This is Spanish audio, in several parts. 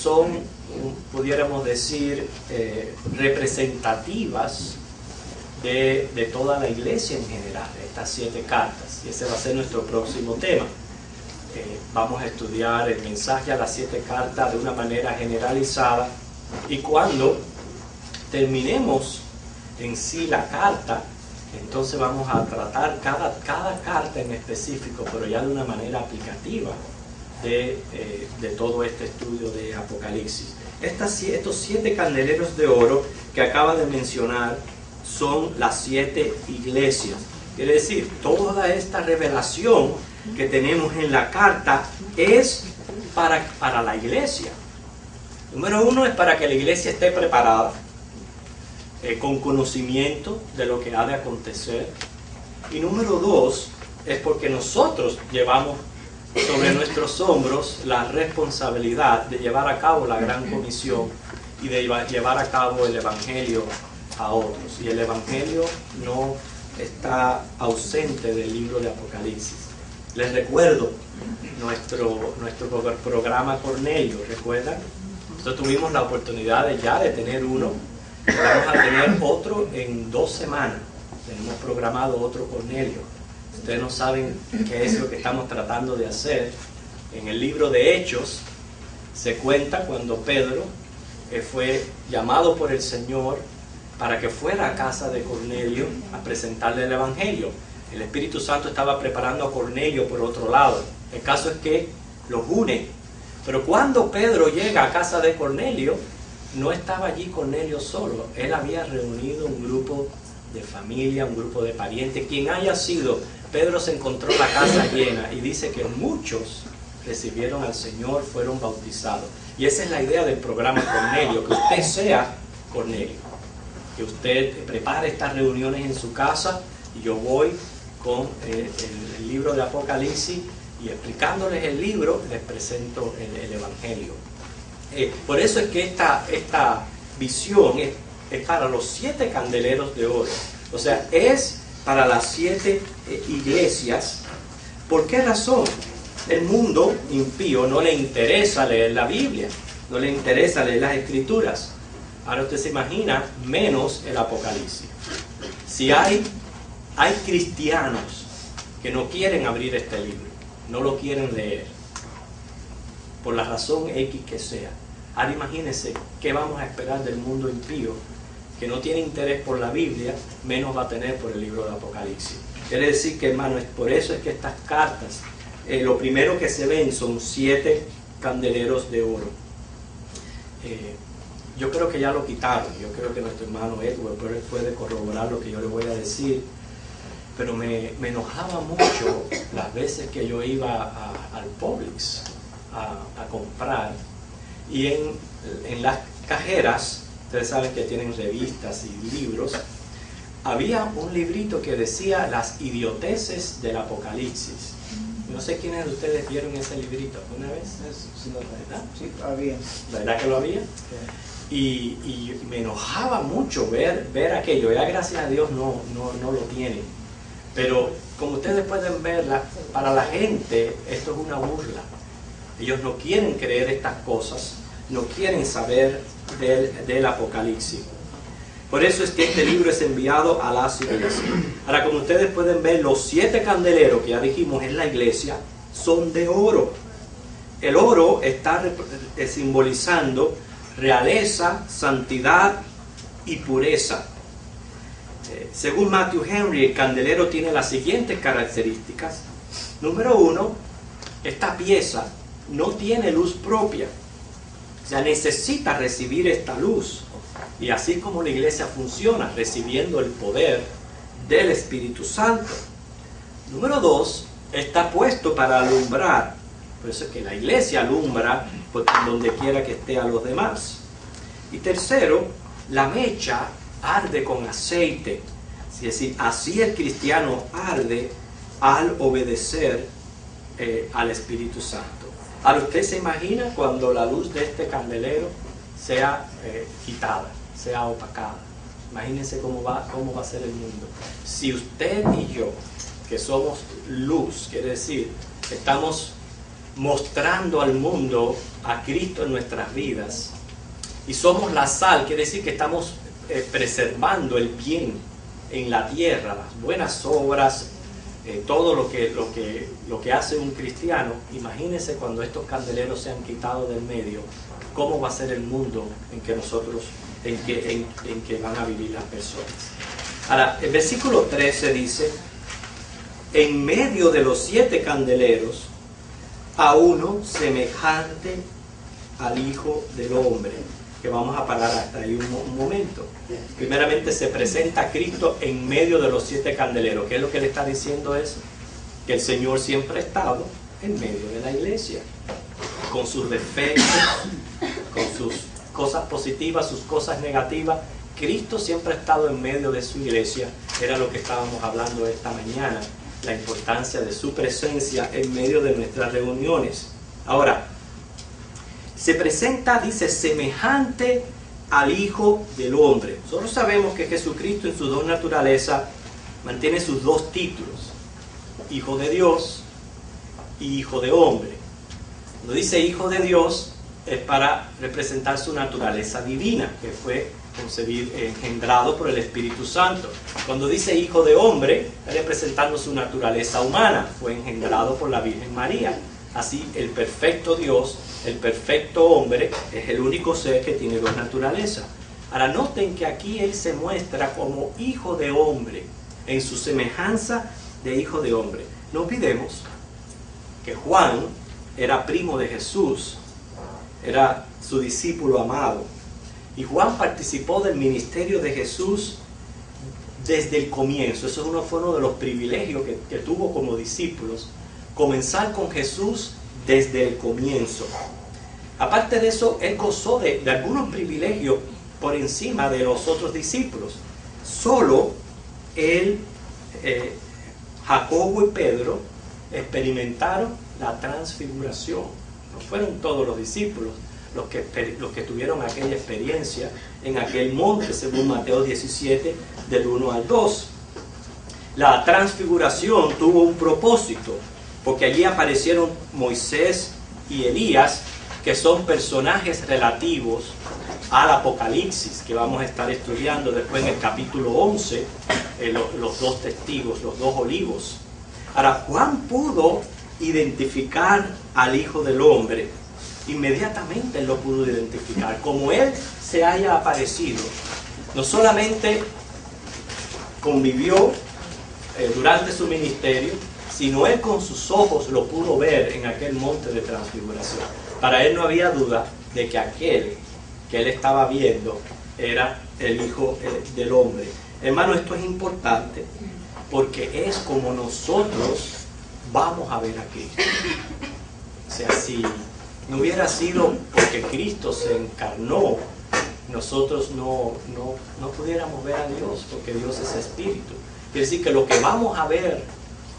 son, pudiéramos decir, representativas de toda la iglesia en general, estas 7 cartas, y ese va a ser nuestro próximo tema. Vamos a estudiar el mensaje a las 7 cartas de una manera generalizada, y cuando terminemos en sí la carta, entonces vamos a tratar cada carta en específico, pero ya de una manera aplicativa de todo este estudio de Apocalipsis. Estos 7 candeleros de oro que acaba de mencionar son las 7 iglesias. Quiere decir, toda esta revelación que tenemos en la carta es para la iglesia. Número 1 es para que la iglesia esté preparada, con conocimiento de lo que ha de acontecer. Y número 2 es porque nosotros llevamos sobre nuestros hombros la responsabilidad de llevar a cabo la gran comisión y de llevar a cabo el evangelio a otros. Y el evangelio no está ausente del libro de Apocalipsis. Les recuerdo nuestro programa Cornelio, ¿recuerdan? Nosotros tuvimos la oportunidad de tener uno. Vamos a tener otro en 2 semanas. Tenemos programado otro Cornelio. Ustedes no saben qué es lo que estamos tratando de hacer. En el libro de Hechos se cuenta cuando Pedro fue llamado por el Señor para que fuera a casa de Cornelio a presentarle el evangelio. El Espíritu Santo estaba preparando a Cornelio por otro lado. El caso es que los une. Pero cuando Pedro llega a casa de Cornelio, no estaba allí Cornelio solo. Él había reunido un grupo de familia, un grupo de parientes, quien haya sido. Pedro se encontró la casa llena y dice que muchos recibieron al Señor, fueron bautizados. Y esa es la idea del programa Cornelio, que usted sea Cornelio, que usted prepare estas reuniones en su casa, y yo voy con el libro de Apocalipsis y explicándoles el libro les presento el evangelio. Por eso es que esta visión es para los 7 candeleros de oro, o sea, es para las 7 iglesias. ¿Por qué razón? El mundo impío no le interesa leer la Biblia, no le interesa leer las Escrituras. Ahora usted se imagina menos el Apocalipsis. Si hay cristianos que no quieren abrir este libro, no lo quieren leer, por la razón X que sea. Ahora imagínense qué vamos a esperar del mundo impío, que no tiene interés por la Biblia, menos va a tener por el libro de Apocalipsis. Quiere decir que, hermano, por eso es que estas cartas, lo primero que se ven son 7 candeleros de oro. Yo creo que ya lo quitaron. Yo creo que nuestro hermano Edward puede corroborar lo que yo le voy a decir. Pero me enojaba mucho las veces que yo iba al Publix a comprar, y en las cajeras, ustedes saben que tienen revistas y libros, había un librito que decía las idioteces del Apocalipsis. No sé quiénes de ustedes vieron ese librito alguna vez. Sí, ¿Verdad? Sí, había. ¿Verdad que lo había? Sí. Y me enojaba mucho ver aquello. Ya gracias a Dios no lo tienen. Pero como ustedes pueden ver, para la gente esto es una burla. Ellos no quieren creer estas cosas, no quieren saber del Apocalipsis. Por eso es que este libro es enviado a las iglesias. Ahora, como ustedes pueden ver, los 7 candeleros que ya dijimos en la iglesia son de oro. El oro está simbolizando realeza, santidad y pureza. Según Matthew Henry, el candelero tiene las siguientes características. Número 1, esta pieza no tiene luz propia. O sea, necesita recibir esta luz. Y así como la iglesia funciona, recibiendo el poder del Espíritu Santo. Número 2, está puesto para alumbrar. Por eso es que la iglesia alumbra donde quiera que esté a los demás. Y tercero, la mecha arde con aceite. Es decir, así el cristiano arde al obedecer al Espíritu Santo. Ahora, ¿usted se imagina cuando la luz de este candelero sea quitada, sea opacada? Imagínense cómo va a ser el mundo. Si usted y yo, que somos luz, quiere decir, estamos mostrando al mundo a Cristo en nuestras vidas. Y somos la sal, quiere decir que estamos preservando el bien en la tierra, las buenas obras, todo lo que hace un cristiano. Imagínense cuando estos candeleros sean quitados del medio, cómo va a ser el mundo en que nosotros, en que van a vivir las personas. Ahora, el versículo 13 dice: en medio de los 7 candeleros, a uno semejante al Hijo del Hombre. Que vamos a parar hasta ahí un momento. Primeramente se presenta a Cristo en medio de los 7 candeleros. ¿Qué es lo que le está diciendo eso? Que el Señor siempre ha estado en medio de la iglesia, con sus defectos, con sus cosas positivas, sus cosas negativas. Cristo siempre ha estado en medio de su iglesia. Era lo que estábamos hablando esta mañana, la importancia de su presencia en medio de nuestras reuniones. Ahora, se presenta, dice, semejante al Hijo del Hombre. Nosotros sabemos que Jesucristo en sus 2 naturalezas mantiene sus 2 títulos: Hijo de Dios y Hijo de Hombre. Cuando dice Hijo de Dios es para representar su naturaleza divina, que fue concebido, engendrado por el Espíritu Santo. Cuando dice Hijo de Hombre, está representando su naturaleza humana, fue engendrado por la Virgen María. Así, el perfecto Dios, el perfecto hombre, es el único ser que tiene 2 naturalezas. Ahora noten que aquí Él se muestra como Hijo de Hombre, en su semejanza de Hijo de Hombre. No olvidemos que Juan era primo de Jesús, era su discípulo amado. Y Juan participó del ministerio de Jesús desde el comienzo. Eso fue uno de los privilegios que tuvo como discípulos, comenzar con Jesús desde el comienzo. Aparte de eso, él gozó de algunos privilegios por encima de los otros discípulos. Solo él, Jacobo y Pedro experimentaron la transfiguración. No fueron todos los discípulos los que tuvieron aquella experiencia en aquel monte, según Mateo 17, del 1 al 2. La transfiguración tuvo un propósito, porque allí aparecieron Moisés y Elías, que son personajes relativos al Apocalipsis, que vamos a estar estudiando después en el capítulo 11, los 2 testigos, los 2 olivos. Ahora, Juan pudo identificar al Hijo del Hombre. Inmediatamente él lo pudo identificar. Como él se haya aparecido, no solamente convivió durante su ministerio, sino él con sus ojos lo pudo ver en aquel monte de transfiguración. Para él no había duda de que aquel que él estaba viendo era el Hijo del Hombre. Hermano, esto es importante porque es como nosotros vamos a ver a Cristo. O sea, si no hubiera sido porque Cristo se encarnó, nosotros no pudiéramos ver a Dios, porque Dios es espíritu. Quiere decir que lo que vamos a ver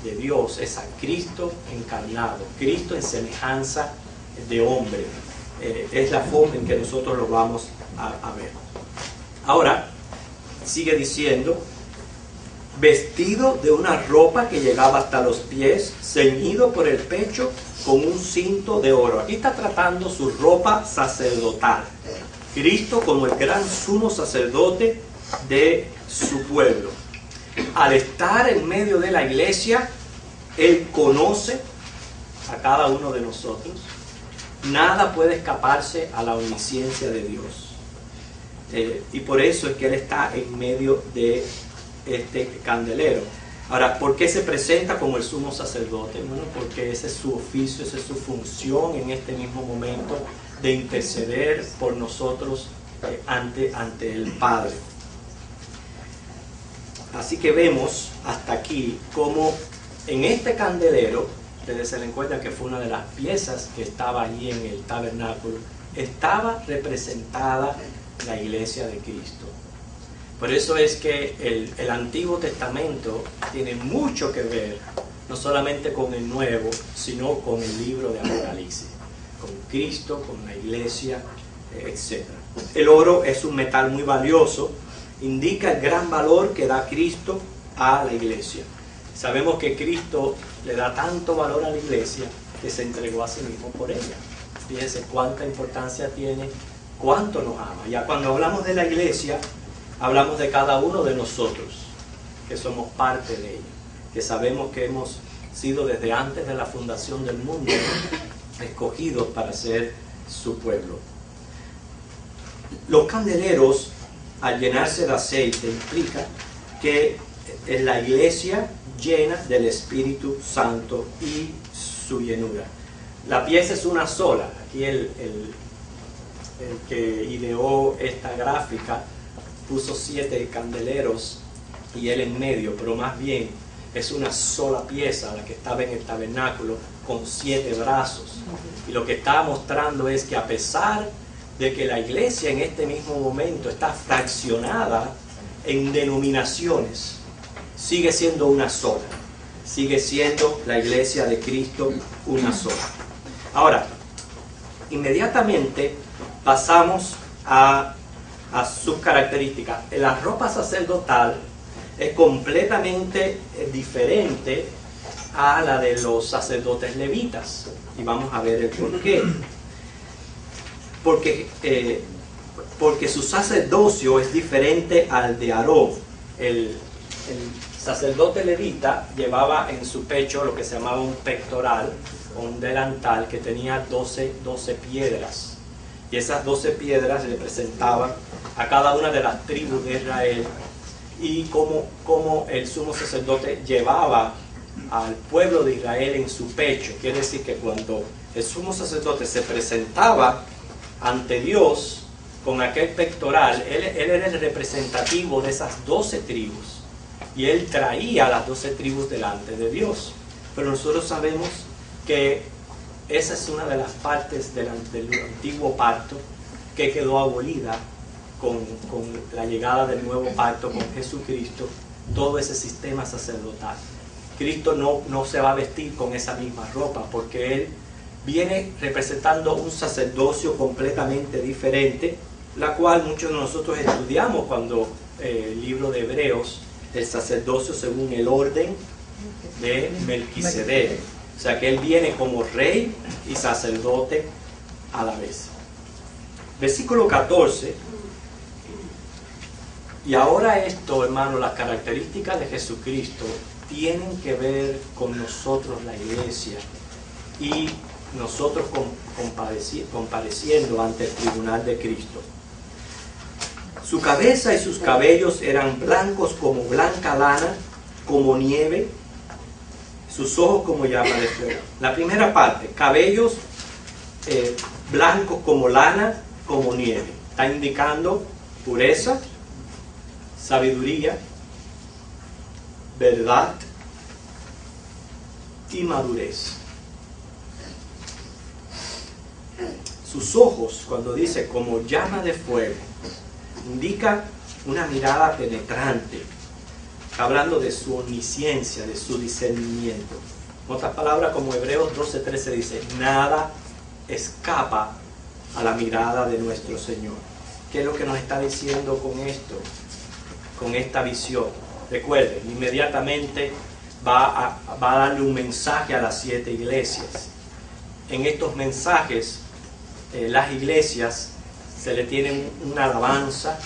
de Dios es a Cristo encarnado, Cristo en semejanza de hombre. Es la forma en que nosotros lo vamos a ver. Ahora, sigue diciendo, vestido de una ropa que llegaba hasta los pies, ceñido por el pecho con un cinto de oro. Aquí está tratando su ropa sacerdotal. Cristo como el gran sumo sacerdote de su pueblo. Al estar en medio de la iglesia, Él conoce a cada uno de nosotros. Nada puede escaparse a la omnisciencia de Dios. Y por eso es que Él está en medio de este candelero. Ahora, ¿por qué se presenta como el sumo sacerdote? Bueno, porque ese es su oficio, esa es su función en este mismo momento de interceder por nosotros ante el Padre. Así que vemos hasta aquí como en este candelero, ustedes se den cuenta que fue una de las piezas que estaba allí en el tabernáculo, estaba representada la iglesia de Cristo. Por eso es que el Antiguo Testamento tiene mucho que ver, no solamente con el Nuevo, sino con el libro de Apocalipsis, con Cristo, con la iglesia, etc. El oro es un metal muy valioso, indica el gran valor que da Cristo a la iglesia. Sabemos que Cristo le da tanto valor a la iglesia que se entregó a sí mismo por ella. Fíjense cuánta importancia tiene, cuánto nos ama. Ya cuando hablamos de la iglesia, hablamos de cada uno de nosotros, que somos parte de ella, que sabemos que hemos sido desde antes de la fundación del mundo escogidos para ser su pueblo. Los candeleros, al llenarse de aceite, implica que es la iglesia llena del Espíritu Santo y su llenura. La pieza es una sola. Aquí el que ideó esta gráfica puso 7 candeleros y él en medio, pero más bien es una sola pieza la que estaba en el tabernáculo con 7 brazos. Y lo que está mostrando es que a pesar de que la iglesia en este mismo momento está fraccionada en denominaciones, sigue siendo una sola. Sigue siendo la iglesia de Cristo una sola. Ahora, inmediatamente pasamos a sus características. La ropa sacerdotal es completamente diferente a la de los sacerdotes levitas. Y vamos a ver el por qué. Porque su sacerdocio es diferente al de Aarón. El sacerdote levita llevaba en su pecho lo que se llamaba un pectoral o un delantal que tenía 12 piedras. Y esas 12 piedras representaban a cada una de las tribus de Israel y cómo el sumo sacerdote llevaba al pueblo de Israel en su pecho. Quiere decir que cuando el sumo sacerdote se presentaba ante Dios con aquel pectoral, él era el representativo de esas 12 tribus y él traía a las 12 tribus delante de Dios. Pero nosotros sabemos que esa es una de las partes del antiguo pacto que quedó abolida con la llegada del nuevo pacto con Jesucristo, todo ese sistema sacerdotal. Cristo no se va a vestir con esa misma ropa porque Él viene representando un sacerdocio completamente diferente, la cual muchos de nosotros estudiamos cuando el libro de Hebreos, el sacerdocio según el orden de Melquisedec. O sea que Él viene como rey y sacerdote a la vez. Versículo 14. Y ahora esto, hermano, las características de Jesucristo tienen que ver con nosotros, la iglesia, y nosotros compareciendo ante el tribunal de Cristo. Su cabeza y sus cabellos eran blancos como blanca lana, como nieve, sus ojos como llama de fuego. La primera parte, cabellos blancos como lana, como nieve. Está indicando pureza, sabiduría, verdad y madurez. Sus ojos, cuando dice como llama de fuego, indica una mirada penetrante. Está hablando de su omnisciencia, de su discernimiento. En otras palabras, como Hebreos 12:13 dice, nada escapa a la mirada de nuestro Señor. ¿Qué es lo que nos está diciendo con esto? Con esta visión. Recuerden, inmediatamente va a darle un mensaje a las 7 iglesias. En estos mensajes, las iglesias se le tienen una alabanza,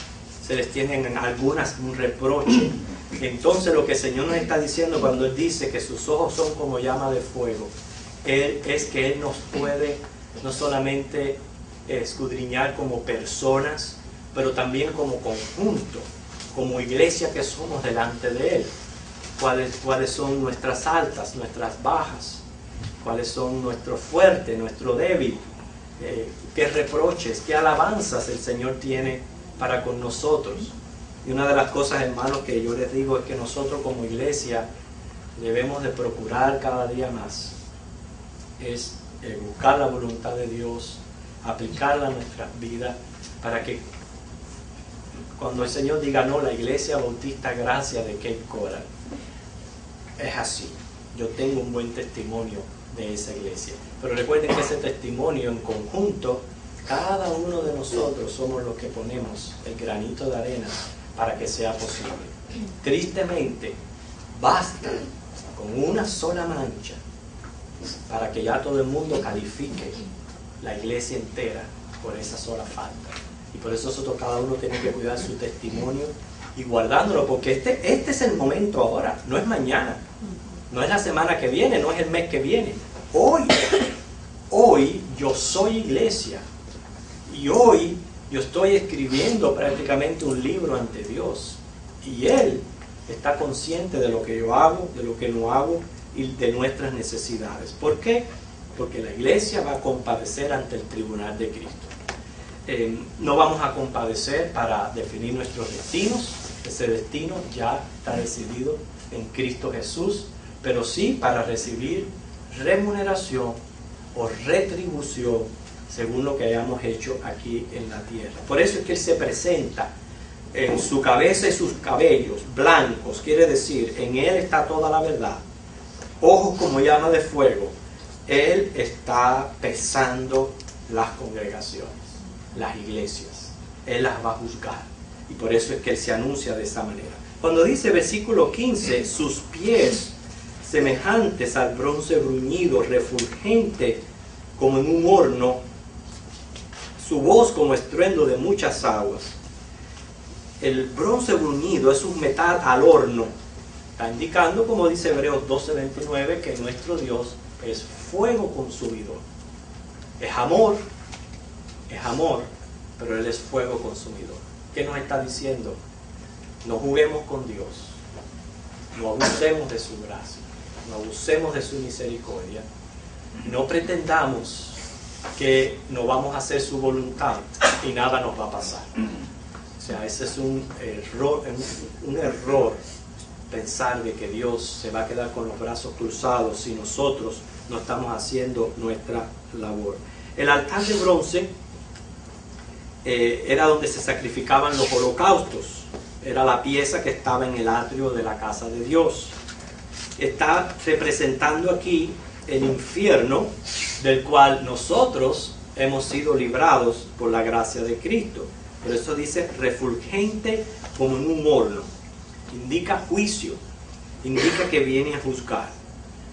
se les tienen algunas un reproche. Entonces lo que el Señor nos está diciendo cuando Él dice que sus ojos son como llama de fuego, es que Él nos puede no solamente escudriñar como personas, pero también como conjunto, como iglesia que somos delante de Él. ¿Cuáles son nuestras altas, nuestras bajas? ¿Cuáles son nuestro fuerte, nuestro débil? ¿Qué reproches, qué alabanzas el Señor tiene para con nosotros? Y una de las cosas, hermanos, que yo les digo es que nosotros como iglesia debemos de procurar cada día más es buscar la voluntad de Dios, aplicarla a nuestras vidas, para que cuando el Señor diga, no, la Iglesia Bautista Gracia de Cape Coral, es así. Yo tengo un buen testimonio de esa iglesia. Pero recuerden que ese testimonio en conjunto, cada uno de nosotros somos los que ponemos el granito de arena para que sea posible. Tristemente, basta con una sola mancha para que ya todo el mundo califique la iglesia entera por esa sola falta. Y por eso nosotros cada uno tiene que cuidar su testimonio y guardándolo, porque este es el momento ahora, no es mañana, no es la semana que viene, no es el mes que viene. Hoy yo soy iglesia y hoy yo estoy escribiendo prácticamente un libro ante Dios y Él está consciente de lo que yo hago, de lo que no hago y de nuestras necesidades. ¿Por qué? Porque la iglesia va a compadecer ante el tribunal de Cristo. No vamos a compadecer para definir nuestros destinos, ese destino ya está decidido en Cristo Jesús, pero sí para recibir remuneración o retribución según lo que hayamos hecho aquí en la tierra. Por eso es que Él se presenta en su cabeza y sus cabellos blancos, quiere decir, en Él está toda la verdad, ojos como llama de fuego. Él está pesando las congregaciones, las iglesias, Él las va a juzgar, y por eso es que Él se anuncia de esa manera. Cuando dice versículo 15, sus pies semejantes al bronce bruñido, refulgente como en un horno, su voz como estruendo de muchas aguas. El bronce bruñido es un metal al horno, está indicando, como dice Hebreos 12:29, que nuestro Dios es fuego consumidor. Es amor, pero Él es fuego consumidor. ¿Qué nos está diciendo? No juguemos con Dios, no abusemos de su gracia, no abusemos de su misericordia, no pretendamos que no vamos a hacer su voluntad y nada nos va a pasar. O sea, ese es un error pensar de que Dios se va a quedar con los brazos cruzados si nosotros no estamos haciendo nuestra labor. El altar de bronce era donde se sacrificaban los holocaustos, era la pieza que estaba en el atrio de la casa de Dios. Está representando aquí el infierno del cual nosotros hemos sido librados por la gracia de Cristo. Por eso dice refulgente como en un horno. Indica juicio, indica que viene a juzgar.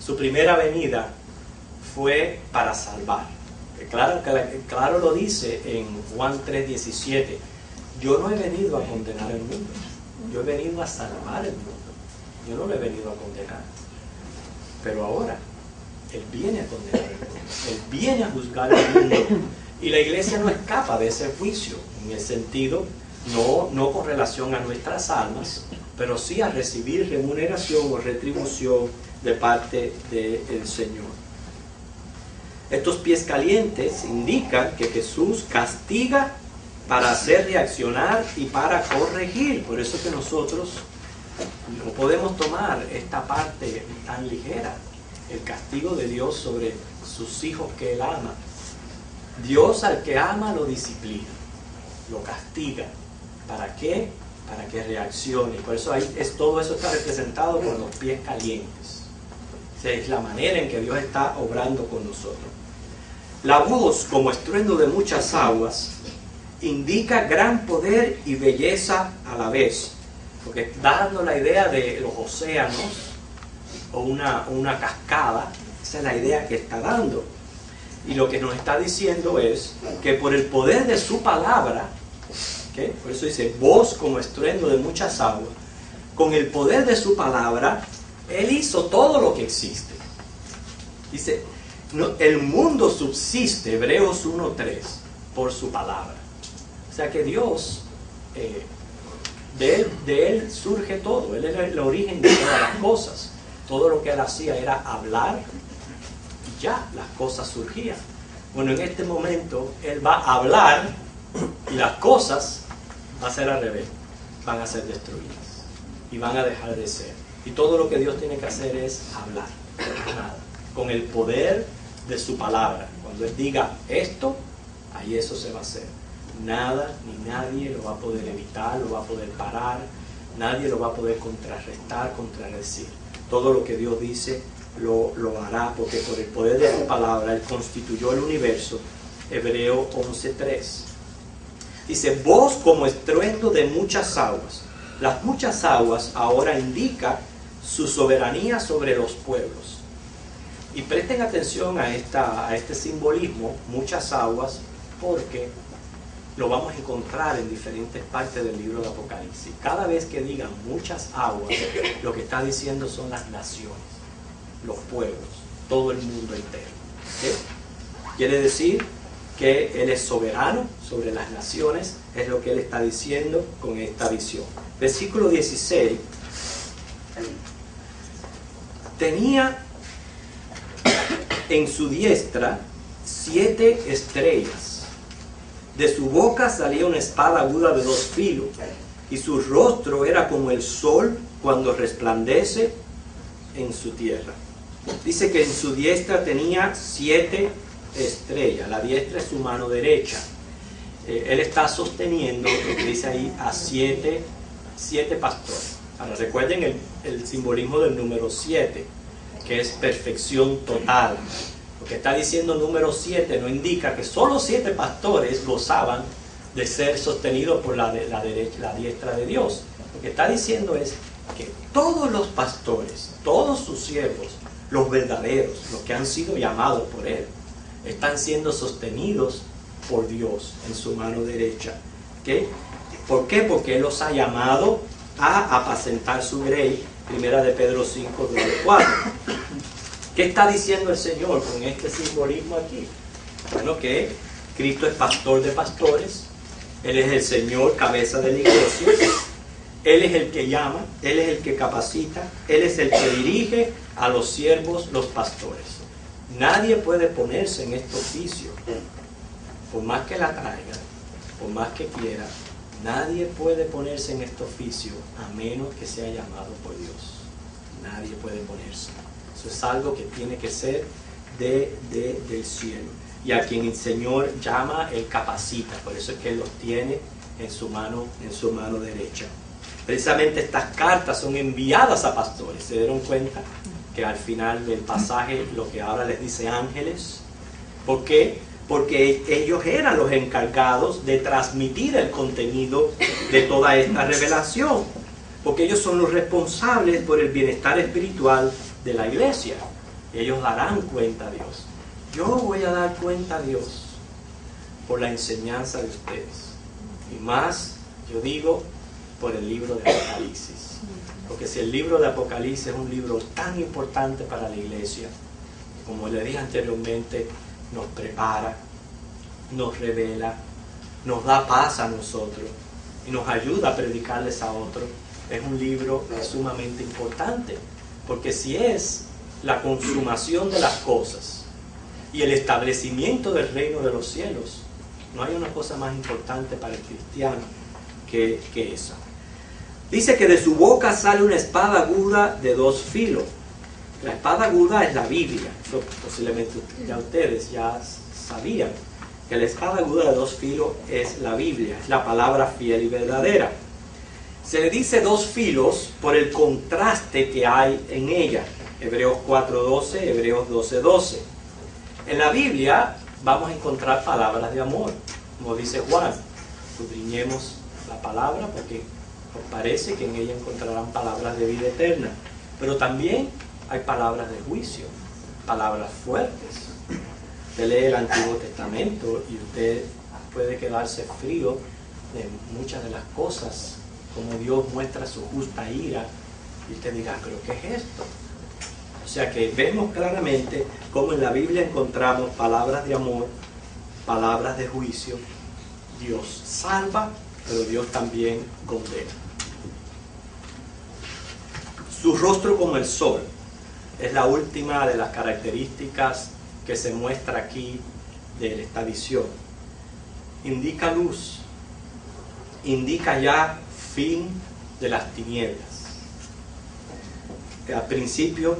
Su primera venida fue para salvar. Claro lo dice en Juan 3:17. Yo no he venido a condenar el mundo, yo he venido a salvar el mundo. Yo no lo he venido a condenar. Pero ahora Él viene a condenar el mundo, Él viene a juzgar el mundo, y la iglesia no escapa de ese juicio, en el sentido, no con relación a nuestras almas, pero sí a recibir remuneración o retribución de parte del Señor. Estos pies calientes indican que Jesús castiga para hacer reaccionar y para corregir. Por eso que nosotros no podemos tomar esta parte tan ligera, el castigo de Dios sobre sus hijos que Él ama. Dios al que ama lo disciplina, lo castiga. ¿Para qué? Para que reaccione. Por eso todo eso está representado con los pies calientes. O sea, es la manera en que Dios está obrando con nosotros. La voz, como estruendo de muchas aguas, indica gran poder y belleza a la vez, porque está dando la idea de los océanos o una cascada. Esa es la idea que está dando. Y lo que nos está diciendo es que por el poder de su palabra, ¿okay? Por eso dice voz como estruendo de muchas aguas, con el poder de su palabra Él hizo todo lo que existe. Dice, el mundo subsiste, Hebreos 1:3, por su palabra. O sea que Dios, de Él surge todo. Él era el origen de todas las cosas. Todo lo que Él hacía era hablar y ya, las cosas surgían. Bueno, en este momento Él va a hablar y las cosas va a ser al revés. Van a ser destruidas y van a dejar de ser. Y todo lo que Dios tiene que hacer es hablar, nada, con el poder de su palabra. Cuando Él diga esto, ahí eso se va a hacer. Nada ni nadie lo va a poder evitar, lo va a poder parar, nadie lo va a poder contrarrestar, contradecir. Todo lo que Dios dice lo hará, porque por el poder de su palabra Él constituyó el universo. Hebreo 11:3 dice, voz como estruendo de muchas aguas. Las muchas aguas ahora indica su soberanía sobre los pueblos. Y presten atención a este simbolismo, muchas aguas, porque lo vamos a encontrar en diferentes partes del libro de Apocalipsis. Cada vez que digan muchas aguas, lo que está diciendo son las naciones, los pueblos, todo el mundo entero. ¿Sí? Quiere decir que Él es soberano sobre las naciones, es lo que Él está diciendo con esta visión. Versículo 16. Tenía en su diestra 7 estrellas. De su boca salía una espada aguda de 2 filos, y su rostro era como el sol cuando resplandece en su tierra. Dice que en su diestra tenía 7 estrellas. La diestra es su mano derecha. Él está sosteniendo, lo que dice ahí, a 7 pastores. Ahora recuerden el simbolismo del número 7, que es perfección total. Lo que está diciendo número 7 no indica que solo 7 pastores gozaban de ser sostenidos por la diestra de Dios. Lo que está diciendo es que todos los pastores, todos sus siervos, los verdaderos, los que han sido llamados por Él, están siendo sostenidos por Dios en su mano derecha. ¿Okay? ¿Por qué? Porque Él los ha llamado a apacentar su grey. Primera de Pedro 5, 2 al 4. ¿Qué está diciendo el Señor con este simbolismo aquí? Bueno, que Cristo es pastor de pastores, Él es el Señor, cabeza de la iglesia, Él es el que llama, Él es el que capacita, Él es el que dirige a los siervos, los pastores. Nadie puede ponerse en este oficio, por más que la traiga, por más que quiera. Nadie puede ponerse en este oficio a menos que sea llamado por Dios. Nadie puede ponerse. Eso es algo que tiene que ser del cielo. Y a quien el Señor llama, Él capacita. Por eso es que Él los tiene en su mano derecha. Precisamente estas cartas son enviadas a pastores. ¿Se dieron cuenta? Que al final del pasaje lo que ahora les dice ángeles. ¿Por qué? Porque ellos eran los encargados de transmitir el contenido de toda esta revelación. Porque ellos son los responsables por el bienestar espiritual de la iglesia. Ellos darán cuenta a Dios. Yo voy a dar cuenta a Dios por la enseñanza de ustedes. Y más, yo digo, por el libro de Apocalipsis. Porque si el libro de Apocalipsis es un libro tan importante para la iglesia, como le dije anteriormente, nos prepara, nos revela, nos da paz a nosotros y nos ayuda a predicarles a otros. Es un libro sumamente importante, porque si es la consumación de las cosas y el establecimiento del reino de los cielos, no hay una cosa más importante para el cristiano que esa. Dice que de su boca sale una espada aguda de 2 filos. La espada aguda es la Biblia. Eso posiblemente ya ustedes ya sabían, que la espada aguda de 2 filos es la Biblia, es la palabra fiel y verdadera. Se le dice 2 filos por el contraste que hay en ella. Hebreos 4:12, Hebreos 12:12. En la Biblia vamos a encontrar palabras de amor, como dice Juan. Escudriñemos la palabra porque os parece que en ella encontrarán palabras de vida eterna. Pero también hay palabras de juicio, palabras fuertes. Usted lee el Antiguo Testamento y usted puede quedarse frío de muchas de las cosas, como Dios muestra su justa ira, y usted dirá, ¿pero qué es esto? O sea que vemos claramente cómo en la Biblia encontramos palabras de amor, palabras de juicio. Dios salva, pero Dios también condena. Su rostro como el sol es la última de las características que se muestra aquí de esta visión. Indica luz, indica ya fin de las tinieblas. Al principio,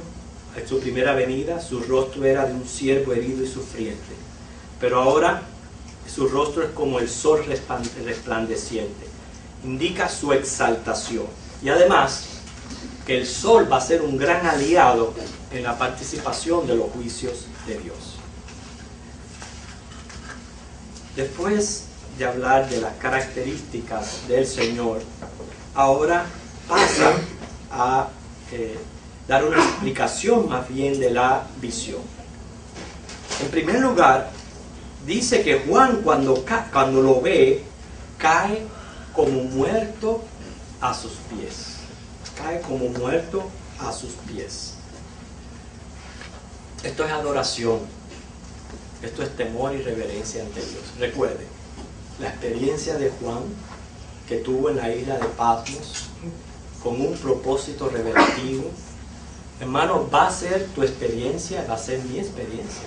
en su primera venida, su rostro era de un siervo herido y sufriente, pero ahora su rostro es como el sol resplandeciente. Indica su exaltación. Y además, que el sol va a ser un gran aliado en la participación de los juicios de Dios. Después de hablar de las características del Señor, ahora pasa a dar una explicación más bien de la visión. En primer lugar, dice que Juan cuando lo ve, cae como muerto a sus pies. Cae como muerto a sus pies. Esto es adoración. Esto es temor y reverencia ante Dios. Recuerde, la experiencia de Juan que tuvo en la isla de Patmos con un propósito revelativo, hermano, va a ser tu experiencia, va a ser mi experiencia.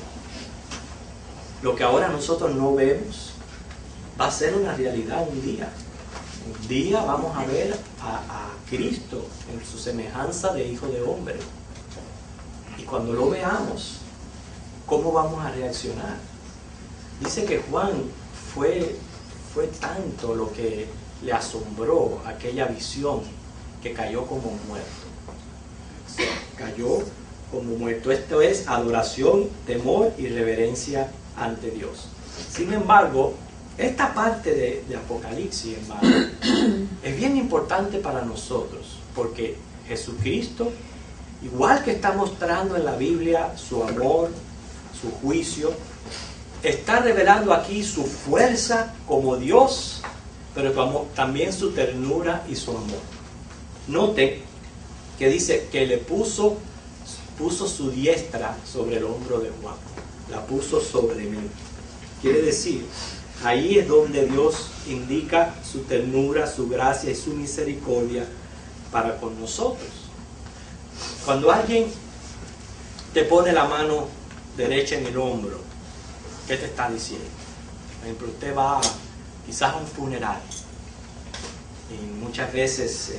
Lo que ahora nosotros no vemos va a ser una realidad un día. Un día vamos a ver a Cristo en su semejanza de Hijo de Hombre. Y cuando lo veamos, ¿cómo vamos a reaccionar? Dice que Juan fue tanto lo que le asombró aquella visión que cayó como muerto. O sea, cayó como muerto. Esto es adoración, temor y reverencia ante Dios. Sin embargo, esta parte de Apocalipsis, hermano, es bien importante para nosotros, porque Jesucristo, igual que está mostrando en la Biblia su amor, su juicio, está revelando aquí su fuerza como Dios, pero como también su ternura y su amor. Note que dice que le puso su diestra sobre el hombro de Juan, la puso sobre mí. Quiere decir, ahí es donde Dios indica su ternura, su gracia y su misericordia para con nosotros. Cuando alguien te pone la mano derecha en el hombro, ¿qué te está diciendo? Por ejemplo, usted va quizás a un funeral y muchas veces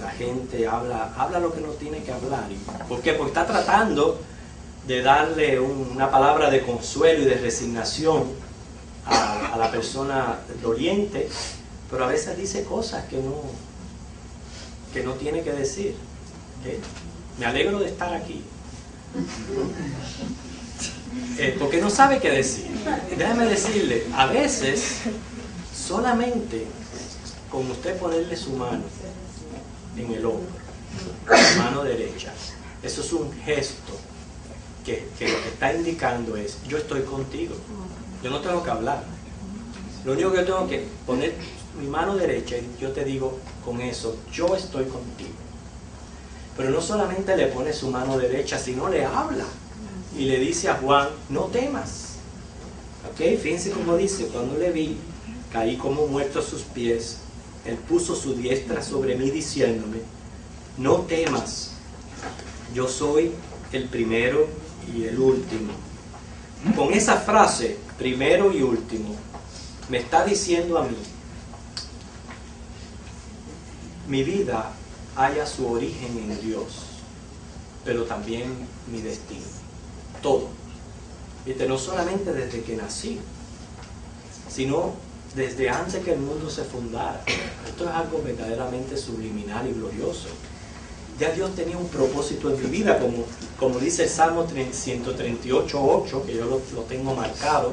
la gente habla lo que no tiene que hablar. ¿Por qué? Porque está tratando de darle una palabra de consuelo y de resignación a la persona doliente, pero a veces dice cosas que no tiene que decir. ¿Okay? Me alegro de estar aquí. Porque no sabe qué decir. Déjame decirle, a veces solamente con usted ponerle su mano en el hombro, la mano derecha, eso es un gesto que lo que está indicando es: yo estoy contigo. Yo no tengo que hablar. Lo único que yo tengo que poner mi mano derecha y yo te digo con eso: yo estoy contigo. Pero no solamente le pone su mano derecha, sino le habla y le dice a Juan: no temas. ¿Ok? Fíjense cómo dice: cuando le vi, caí como muerto a sus pies. Él puso su diestra sobre mí diciéndome: no temas, yo soy el primero y el último. Con esa frase, primero y último, me está diciendo a mí: mi vida halla su origen en Dios, pero también mi destino. Todo. ¿Viste? No solamente desde que nací, sino desde antes que el mundo se fundara. Esto es algo verdaderamente subliminal y glorioso. Ya Dios tenía un propósito en mi vida, como dice el Salmo 138:8, que yo lo tengo marcado.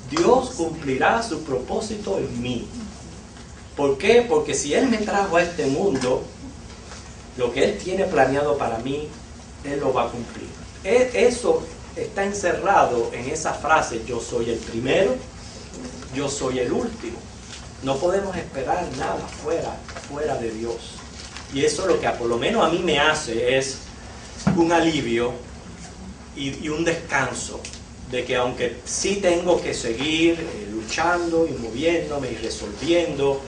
Dios cumplirá su propósito en mí. ¿Por qué? Porque si Él me trajo a este mundo, lo que Él tiene planeado para mí, Él lo va a cumplir. Eso está encerrado en esa frase: yo soy el primero, yo soy el último. No podemos esperar nada fuera de Dios. Y eso lo que por lo menos a mí me hace es un alivio y un descanso de que, aunque sí tengo que seguir luchando y moviéndome y resolviendo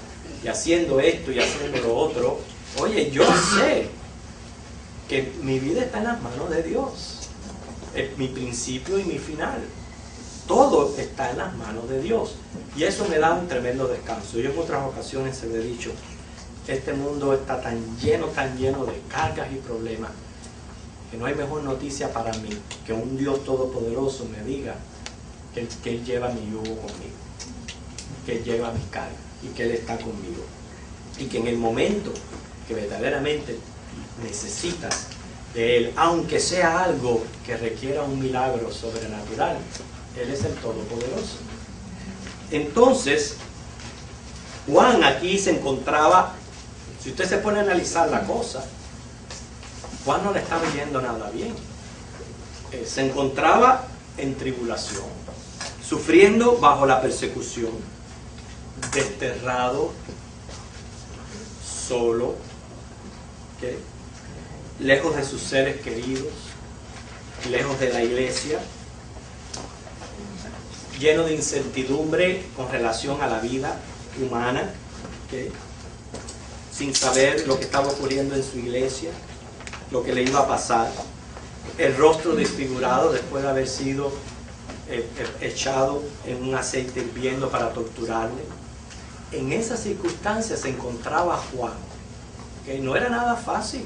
y haciendo esto y haciendo lo otro, oye, yo sé que mi vida está en las manos de Dios. Es mi principio y mi final. Todo está en las manos de Dios. Y eso me da un tremendo descanso. Yo en otras ocasiones se lo he dicho: este mundo está tan lleno de cargas y problemas, que no hay mejor noticia para mí que un Dios todopoderoso me diga que Él lleva mi yugo conmigo, que Él lleva mis cargas y que Él está conmigo. Y que en el momento que verdaderamente necesitas de Él, aunque sea algo que requiera un milagro sobrenatural, Él es el Todopoderoso. Entonces, Juan aquí se encontraba, si usted se pone a analizar la cosa, Juan no le estaba yendo nada bien. Se encontraba en tribulación, sufriendo bajo la persecución, desterrado, solo, ¿okay? Lejos de sus seres queridos, lejos de la iglesia, lleno de incertidumbre con relación a la vida humana, ¿okay? Sin saber lo que estaba ocurriendo en su iglesia, lo que le iba a pasar, el rostro desfigurado después de haber sido echado en un aceite hirviendo para torturarle. En esas circunstancias se encontraba Juan, que no era nada fácil.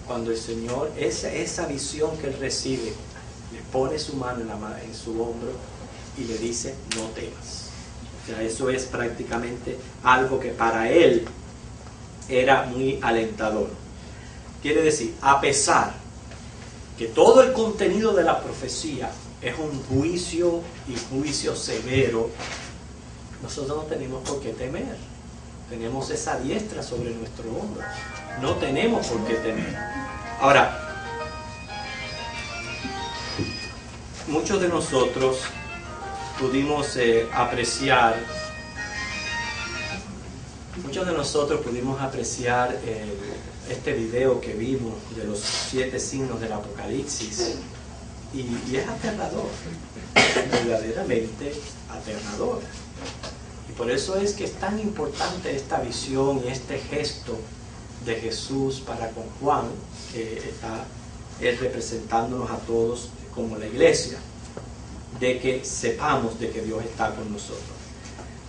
Cuando el Señor, esa visión que él recibe, le pone su mano en su hombro y le dice, no temas. O sea, eso es prácticamente algo que para él era muy alentador. Quiere decir, a pesar que todo el contenido de la profecía es un juicio y juicio severo, nosotros no tenemos por qué temer. Tenemos esa diestra sobre nuestro hombro. No tenemos por qué temer. Ahora, muchos de nosotros pudimos apreciar este video que vimos de los 7 signos del Apocalipsis, y es aterrador, verdaderamente aterrador. Y por eso es que es tan importante esta visión y este gesto de Jesús para con Juan, que está él representándonos a todos como la iglesia, de que sepamos de que Dios está con nosotros.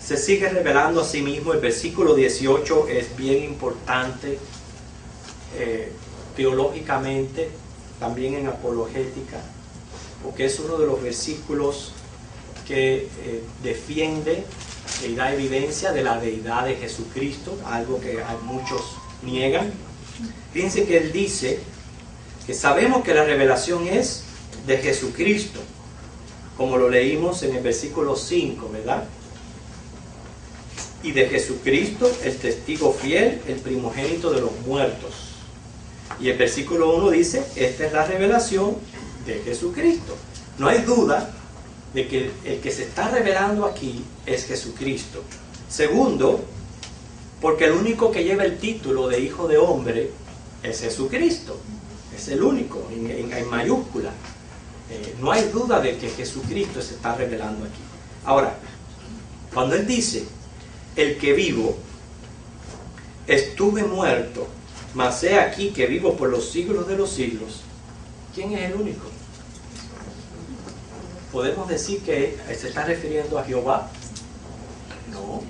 Se sigue revelando a sí mismo. El versículo 18 es bien importante teológicamente, también en apologética, porque es uno de los versículos que defiende y da evidencia de la deidad de Jesucristo, algo que muchos niegan. Fíjense que él dice que sabemos que la revelación es de Jesucristo, como lo leímos en el versículo 5, ¿verdad? Y de Jesucristo, el testigo fiel, el primogénito de los muertos. Y el versículo 1 dice, esta es la revelación de Jesucristo. No hay duda de que el que se está revelando aquí es Jesucristo. Segundo, porque el único que lleva el título de Hijo de Hombre es Jesucristo. Es el único, en mayúscula. No hay duda de que Jesucristo se está revelando aquí. Ahora, cuando él dice, el que vivo, estuve muerto, mas he aquí que vivo por los siglos de los siglos, ¿quién es el único? ¿Podemos decir que se está refiriendo a Jehová? No,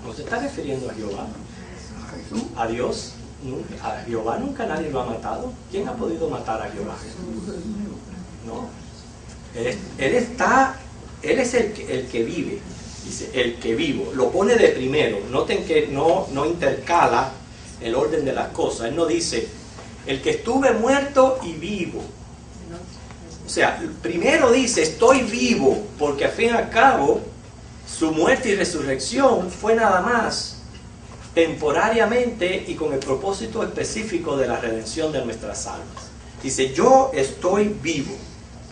no se está refiriendo a Jehová. ¿A Dios? A Jehová nunca nadie lo ha matado. ¿Quién ha podido matar a Jehová? No. Él es el que vive. Dice, el que vivo. Lo pone de primero. Noten que no intercala el orden de las cosas. Él no dice, el que estuve muerto y vivo. O sea, primero dice, estoy vivo, porque al fin y al cabo, su muerte y resurrección fue nada más temporariamente y con el propósito específico de la redención de nuestras almas. Dice, yo estoy vivo,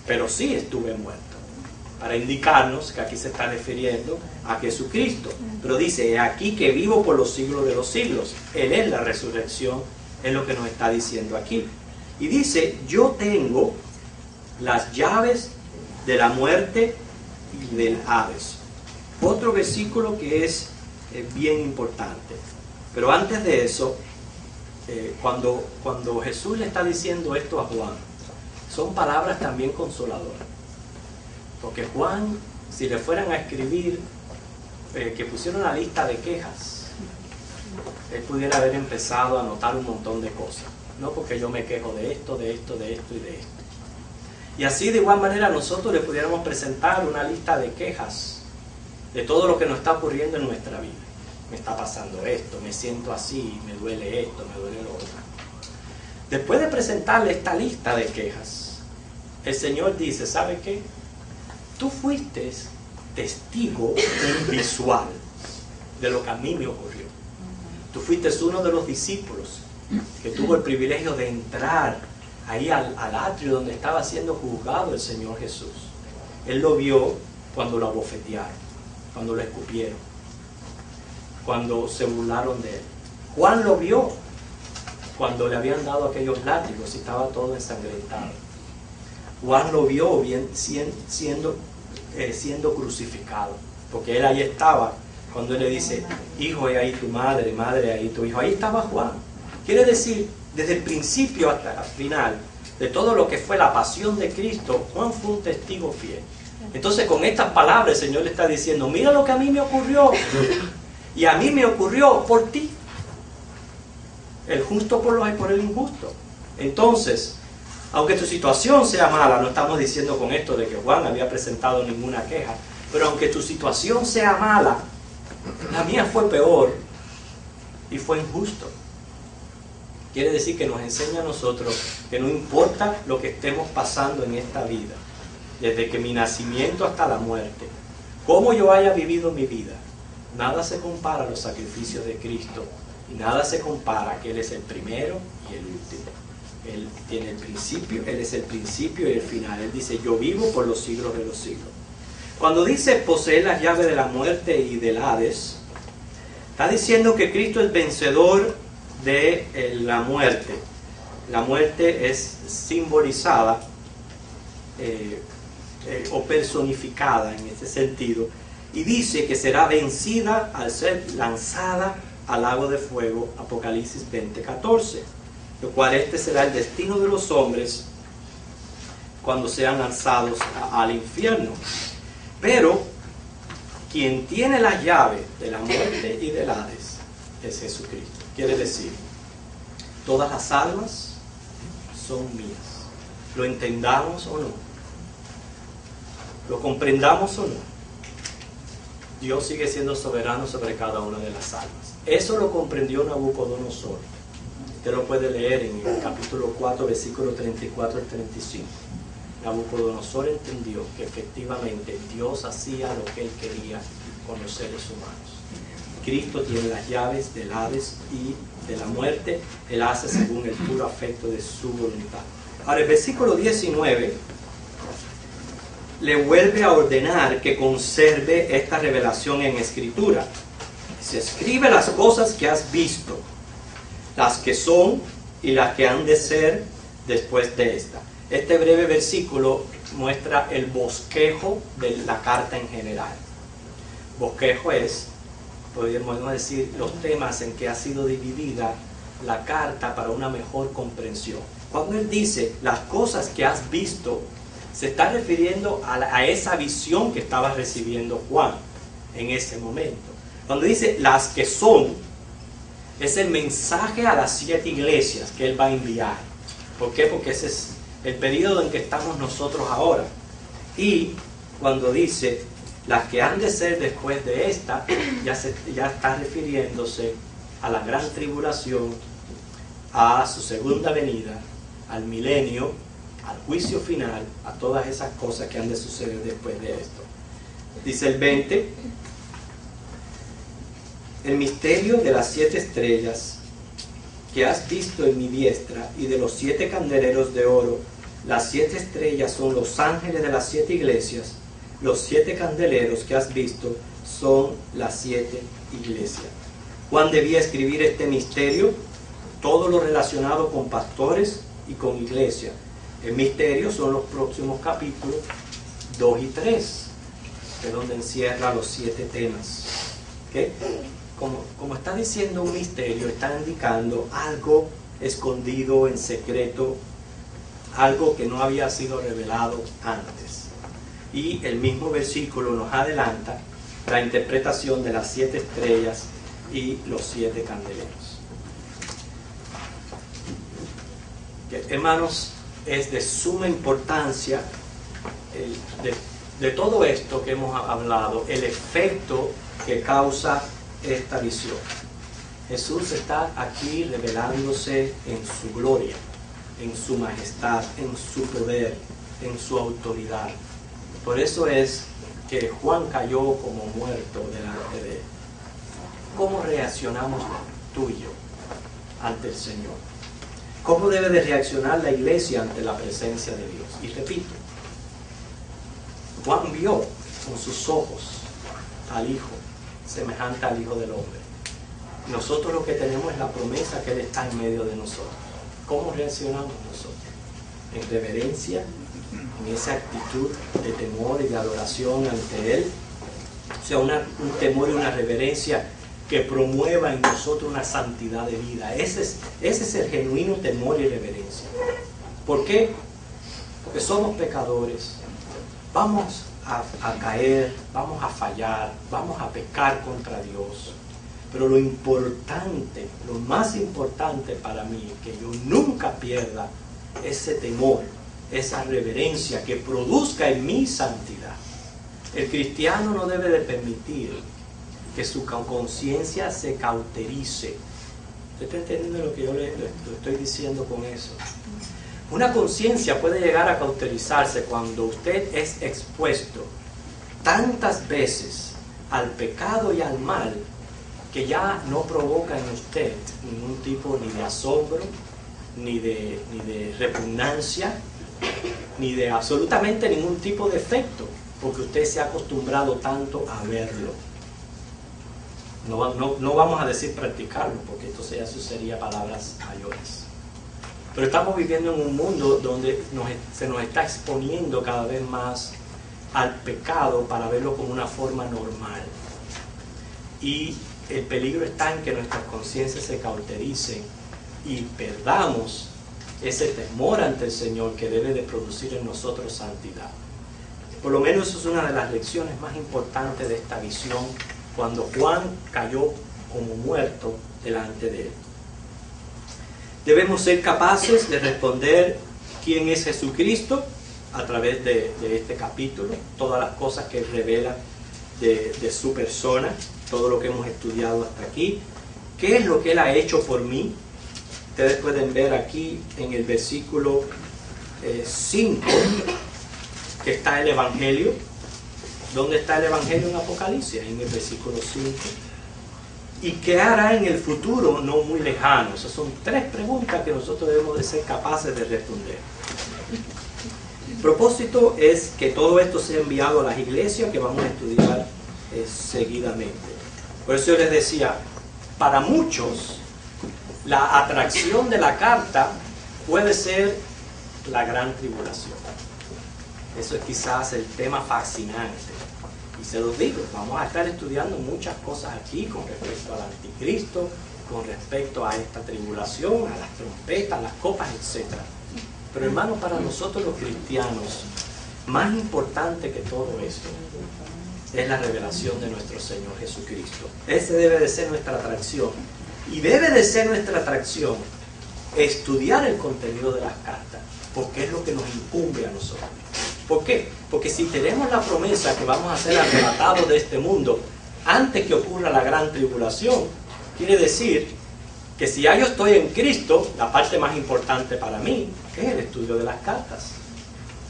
pero sí estuve muerto, para indicarnos que aquí se está refiriendo a Jesucristo. Pero dice, aquí que vivo por los siglos de los siglos. Él es la resurrección, es lo que nos está diciendo aquí. Y dice, yo tengo las llaves de la muerte y del Hades. Otro versículo que es bien importante. Pero antes de eso, cuando Jesús le está diciendo esto a Juan, son palabras también consoladoras. Porque Juan, si le fueran a escribir, que pusiera una lista de quejas, él pudiera haber empezado a anotar un montón de cosas. No, porque yo me quejo de esto, de esto, de esto y de esto. Y así de igual manera nosotros le pudiéramos presentar una lista de quejas de todo lo que nos está ocurriendo en nuestra vida. Me está pasando esto, me siento así, me duele esto, me duele lo otro. Después de presentarle esta lista de quejas, el Señor dice, ¿sabe qué? Tú fuiste testigo visual de lo que a mí me ocurrió. Tú fuiste uno de los discípulos que tuvo el privilegio de entrar ahí al atrio donde estaba siendo juzgado el Señor Jesús. Él lo vio cuando lo abofetearon, cuando lo escupieron, cuando se burlaron de él. Juan lo vio cuando le habían dado aquellos látigos y estaba todo ensangrentado. Juan lo vio siendo crucificado, porque él ahí estaba cuando él le dice: hijo, he ahí tu madre, madre, ahí tu hijo. Ahí estaba Juan. Quiere decir, desde el principio hasta el final de todo lo que fue la pasión de Cristo, Juan fue un testigo fiel. Entonces, con estas palabras el Señor le está diciendo: mira lo que a mí me ocurrió, y a mí me ocurrió por ti. El justo por el injusto. Entonces, aunque tu situación sea mala, no estamos diciendo con esto de que Juan había presentado ninguna queja, pero aunque tu situación sea mala, la mía fue peor y fue injusto. Quiere decir que nos enseña a nosotros que no importa lo que estemos pasando en esta vida, desde que mi nacimiento hasta la muerte, cómo yo haya vivido mi vida, nada se compara a los sacrificios de Cristo y nada se compara que Él es el primero y el último. Él tiene el principio, Él es el principio y el final. Él dice: yo vivo por los siglos de los siglos. Cuando dice poseer las llaves de la muerte y del Hades, está diciendo que Cristo es vencedor de la muerte. La muerte es simbolizada o personificada en este sentido, y dice que será vencida al ser lanzada al lago de fuego, Apocalipsis 20:14, lo cual este será el destino de los hombres cuando sean lanzados al infierno. Pero quien tiene la llave de la muerte y del Hades es Jesucristo. Quiere decir, todas las almas son mías, lo entendamos o no, lo comprendamos o no, Dios sigue siendo soberano sobre cada una de las almas. Eso lo comprendió Nabucodonosor. Usted lo puede leer en el capítulo 4, versículos 34 al 35. Nabucodonosor entendió que efectivamente Dios hacía lo que Él quería con los seres humanos. Cristo tiene las llaves del Hades y de la muerte. Él hace según el puro afecto de su voluntad. Ahora, el versículo 19 le vuelve a ordenar que conserve esta revelación en escritura. Se escribe las cosas que has visto, las que son y las que han de ser después de esta. Este breve versículo muestra el bosquejo de la carta en general. Bosquejo es, podríamos decir, los temas en que ha sido dividida la carta para una mejor comprensión. Cuando él dice las cosas que has visto, se está refiriendo a esa visión que estaba recibiendo Juan en ese momento. Cuando dice las que son, es el mensaje a las 7 iglesias que él va a enviar. ¿Por qué? Porque ese es el periodo en que estamos nosotros ahora. Y cuando dice las que han de ser después de esta, ya está refiriéndose a la gran tribulación, a su segunda venida, al milenio, al juicio final, a todas esas cosas que han de suceder después de esto. Dice el 20: el misterio de las 7 estrellas que has visto en mi diestra y de los 7 candeleros de oro. Las 7 estrellas son los ángeles de las 7 iglesias. Los 7 candeleros que has visto son las 7 iglesias. Juan debía escribir este misterio, todo lo relacionado con pastores y con iglesia. El misterio son los próximos capítulos 2 y 3, que es donde encierra los 7 temas. ¿Okay? Como está diciendo un misterio, está indicando algo escondido en secreto, algo que no había sido revelado antes. Y el mismo versículo nos adelanta la interpretación de las 7 estrellas y los 7 candeleros. Hermanos, es de suma importancia de todo esto que hemos hablado, el efecto que causa esta visión. Jesús está aquí revelándose en su gloria, en su majestad, en su poder, en su autoridad. Por eso es que Juan cayó como muerto delante de él. ¿Cómo reaccionamos tú y yo ante el Señor. ¿Cómo debe de reaccionar la iglesia ante la presencia de Dios? Y repito, Juan vio con sus ojos al Hijo, semejante al Hijo del Hombre. Nosotros lo que tenemos es la promesa que Él está en medio de nosotros. ¿Cómo reaccionamos nosotros? En reverencia, en esa actitud de temor y de adoración ante Él. O sea, un temor y una reverencia que promueva en nosotros una santidad de vida. Ese es el genuino temor y reverencia. ¿Por qué? Porque somos pecadores. Vamos a caer, vamos a fallar, vamos a pecar contra Dios. Pero lo importante, lo más importante para mí, es que yo nunca pierda ese temor, esa reverencia que produzca en mí santidad. El cristiano no debe de permitir que su conciencia se cauterice. ¿Usted está entendiendo lo que yo le estoy diciendo con eso? Una conciencia puede llegar a cauterizarse cuando usted es expuesto tantas veces al pecado y al mal que ya no provoca en usted ningún tipo ni de asombro, ni de repugnancia, ni de absolutamente ningún tipo de efecto, porque usted se ha acostumbrado tanto a verlo. No vamos a decir practicarlo, porque entonces eso sería palabras mayores. Pero estamos viviendo en un mundo donde se nos está exponiendo cada vez más al pecado para verlo como una forma normal. Y el peligro está en que nuestras conciencias se cautericen y perdamos ese temor ante el Señor que debe de producir en nosotros santidad. Por lo menos eso es una de las lecciones más importantes de esta visión, cuando Juan cayó como muerto delante de él. Debemos ser capaces de responder quién es Jesucristo a través de este capítulo, todas las cosas que revela de su persona, todo lo que hemos estudiado hasta aquí. ¿Qué es lo que Él ha hecho por mí? Ustedes pueden ver aquí en el versículo 5 que está el Evangelio. ¿Dónde está el Evangelio en Apocalipsis? En el versículo 5. ¿Y qué hará en el futuro no muy lejano? Esas son 3 preguntas que nosotros debemos de ser capaces de responder. El propósito es que todo esto sea enviado a las iglesias que vamos a estudiar seguidamente. Por eso yo les decía, para muchos la atracción de la carta puede ser la gran tribulación. Eso es quizás el tema fascinante. Y se los digo, vamos a estar estudiando muchas cosas aquí con respecto al anticristo, con respecto a esta tribulación, a las trompetas, las copas, etc. Pero hermanos, para nosotros los cristianos, más importante que todo esto es la revelación de nuestro Señor Jesucristo. Ese debe de ser nuestra atracción. Y debe de ser nuestra atracción estudiar el contenido de las cartas, porque es lo que nos incumbe a nosotros. ¿Por qué? Porque si tenemos la promesa que vamos a ser arrebatados de este mundo antes que ocurra la gran tribulación, quiere decir que si ya yo estoy en Cristo, la parte más importante para mí es el estudio de las cartas.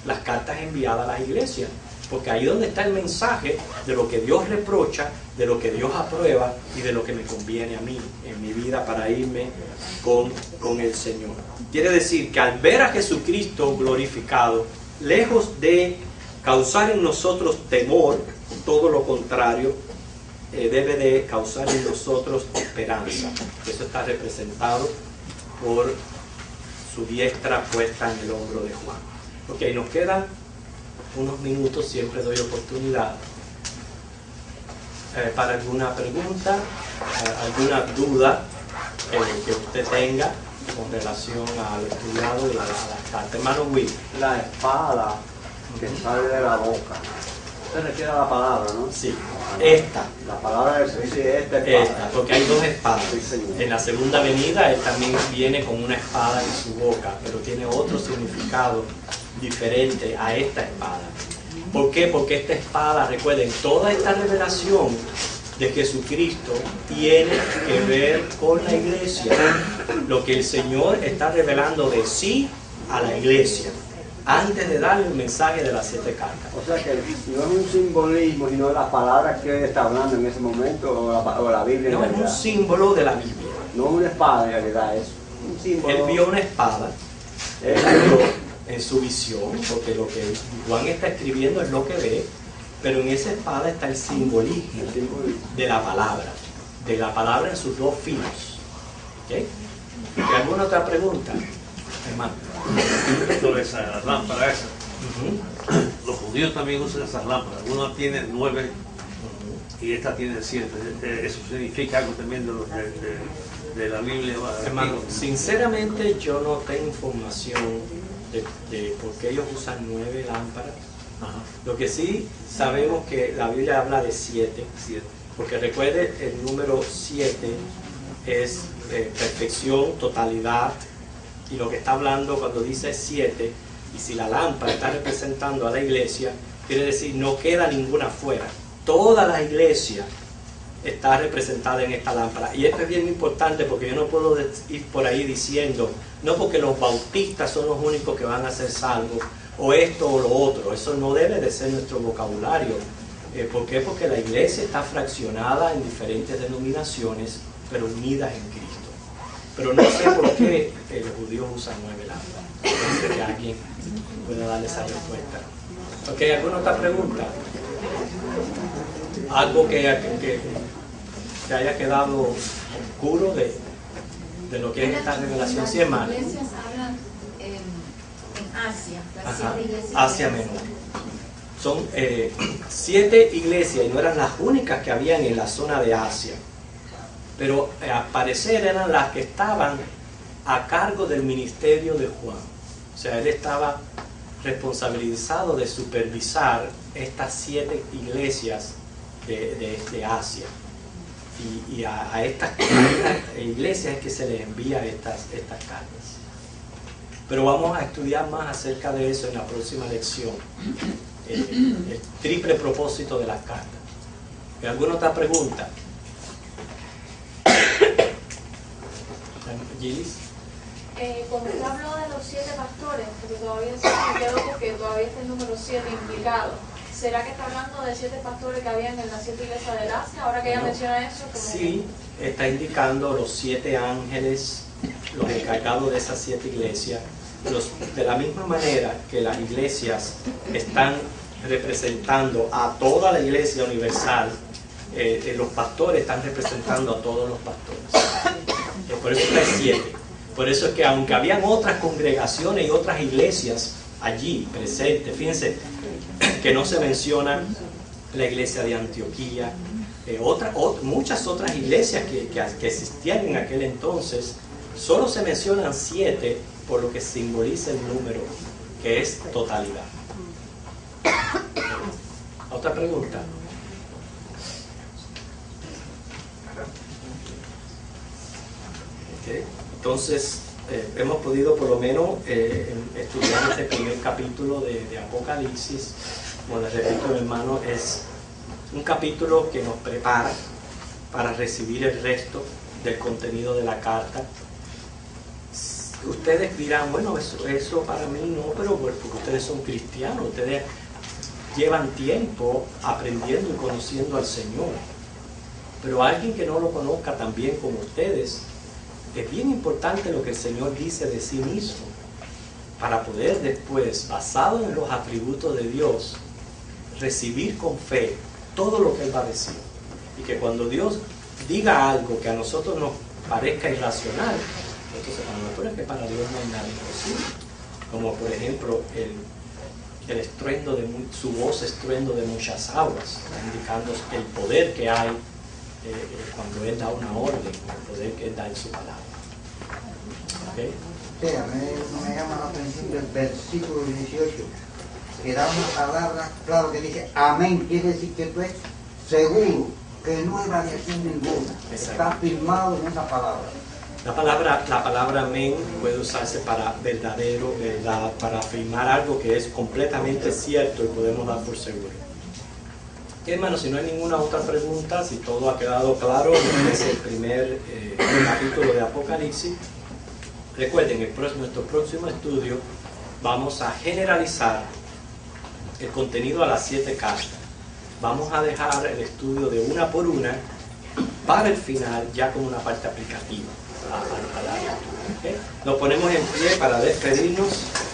Las cartas enviadas a las iglesias, porque ahí es donde está el mensaje de lo que Dios reprocha, de lo que Dios aprueba y de lo que me conviene a mí en mi vida para irme con el Señor. Quiere decir que al ver a Jesucristo glorificado, lejos de causar en nosotros temor, todo lo contrario, debe de causar en nosotros esperanza. Eso está representado por su diestra puesta en el hombro de Juan. Ok, nos quedan unos minutos, siempre doy oportunidad para alguna pregunta, alguna duda que usted tenga con relación al estudiado y a las cartas. Hermano Will. La espada que sale de la boca. Se refiere a la palabra, ¿no? Sí, esta. La palabra de sí, esta espada. Esta, porque hay 2 espadas. Sí, en la segunda venida Él también viene con una espada en su boca, pero tiene otro significado diferente a esta espada. ¿Por qué? Porque esta espada, recuerden, toda esta revelación de Jesucristo tiene que ver con la iglesia. Lo que el Señor está revelando de sí a la iglesia antes de darle el mensaje de las 7 cartas. O sea que no es un simbolismo, sino las palabras que él está hablando en ese momento, o la Biblia. No, es un símbolo de la Biblia. No una espada en realidad, es un símbolo. Él vio una espada en su visión, porque lo que Juan está escribiendo es lo que ve, pero en esa espada está el simbolismo de la palabra en sus dos filos. ¿Okay? ¿Hay alguna otra pregunta, hermano? Sobre esa lámpara esa. Los judíos también usan esas lámparas. Una tiene 9 y esta tiene 7. Eso significa algo también de la Biblia. Hermano, sinceramente yo no tengo información de por qué ellos usan 9 lámparas. Lo que sí sabemos que la Biblia habla de 7, porque recuerde, el número 7 es perfección, totalidad, y lo que está hablando cuando dice 7, y si la lámpara está representando a la iglesia, quiere decir no queda ninguna fuera. Toda la iglesia está representada en esta lámpara. Y esto es bien importante porque yo no puedo ir por ahí diciendo, no porque los bautistas son los únicos que van a ser salvos, o esto o lo otro. Eso no debe de ser nuestro vocabulario. ¿Por qué? Porque la iglesia está fraccionada en diferentes denominaciones, pero unidas en Cristo. Pero no sé por qué los judíos usan 9 lámparas. No sé que alguien pueda darle esa respuesta. ¿Ok? ¿Alguna otra pregunta? Algo que haya quedado oscuro de lo que es esta revelación. Sí, hermano. Las iglesias hablan en Asia, las 7 iglesias. Asia Menor. Son 7 iglesias y no eran las únicas que habían en la zona de Asia. Pero al parecer eran las que estaban a cargo del ministerio de Juan. O sea, él estaba responsabilizado de supervisar estas 7 iglesias de Asia. Y a estas iglesias es que se les envía estas cartas. Pero vamos a estudiar más acerca de eso en la próxima lección. El triple propósito de las cartas. ¿Alguna otra pregunta? Gilis. Cuando usted habló de los 7 pastores, porque todavía se me quedó porque todavía está el número 7 implicado. ¿Será que está hablando de 7 pastores que habían en las 7 iglesias del Asia? Ahora que ella menciona eso. Sí, está indicando los 7 ángeles, los encargados de esas 7 iglesias. De la misma manera que las iglesias están representando a toda la iglesia universal, los pastores están representando a todos los pastores. Por eso está el 7. Por eso es que aunque habían otras congregaciones y otras iglesias allí presentes, fíjense que no se menciona la iglesia de Antioquía, muchas otras iglesias que existían en aquel entonces, solo se mencionan 7 por lo que simboliza el número, que es totalidad. ¿Otra pregunta? Okay. Entonces, hemos podido por lo menos estudiar este primer capítulo de Apocalipsis. Como les repito, mi hermano, es un capítulo que nos prepara para recibir el resto del contenido de la carta. Ustedes dirán, bueno, eso para mí no, pero porque ustedes son cristianos, ustedes llevan tiempo aprendiendo y conociendo al Señor. Pero alguien que no lo conozca tan bien como ustedes, es bien importante lo que el Señor dice de sí mismo, para poder después, basado en los atributos de Dios, recibir con fe todo lo que Él va a decir. Y que cuando Dios diga algo que a nosotros nos parezca irracional, entonces a lo mejor es que para Dios no hay nada imposible. Como por ejemplo el estruendo de su voz, estruendo de muchas aguas, está indicando el poder que hay cuando Él da una orden, el poder que Él da en su palabra. ¿Okay? Sí, a mí me llama la atención del versículo 18, que da una palabra, claro, que dice amén, quiere decir que tú es seguro, que no hay variación ninguna. Exacto. Está firmado en esa palabra. La palabra amén puede usarse para verdadero, verdad, para afirmar algo que es completamente cierto y podemos dar por seguro. Hermanos, si no hay ninguna otra pregunta, si todo ha quedado claro, es el primer capítulo de Apocalipsis. Recuerden, en nuestro próximo estudio vamos a generalizar el contenido a las 7 cartas. Vamos a dejar el estudio de una por una para el final, ya con una parte aplicativa. a la lectura. ¿Ok? Nos ponemos en pie para despedirnos.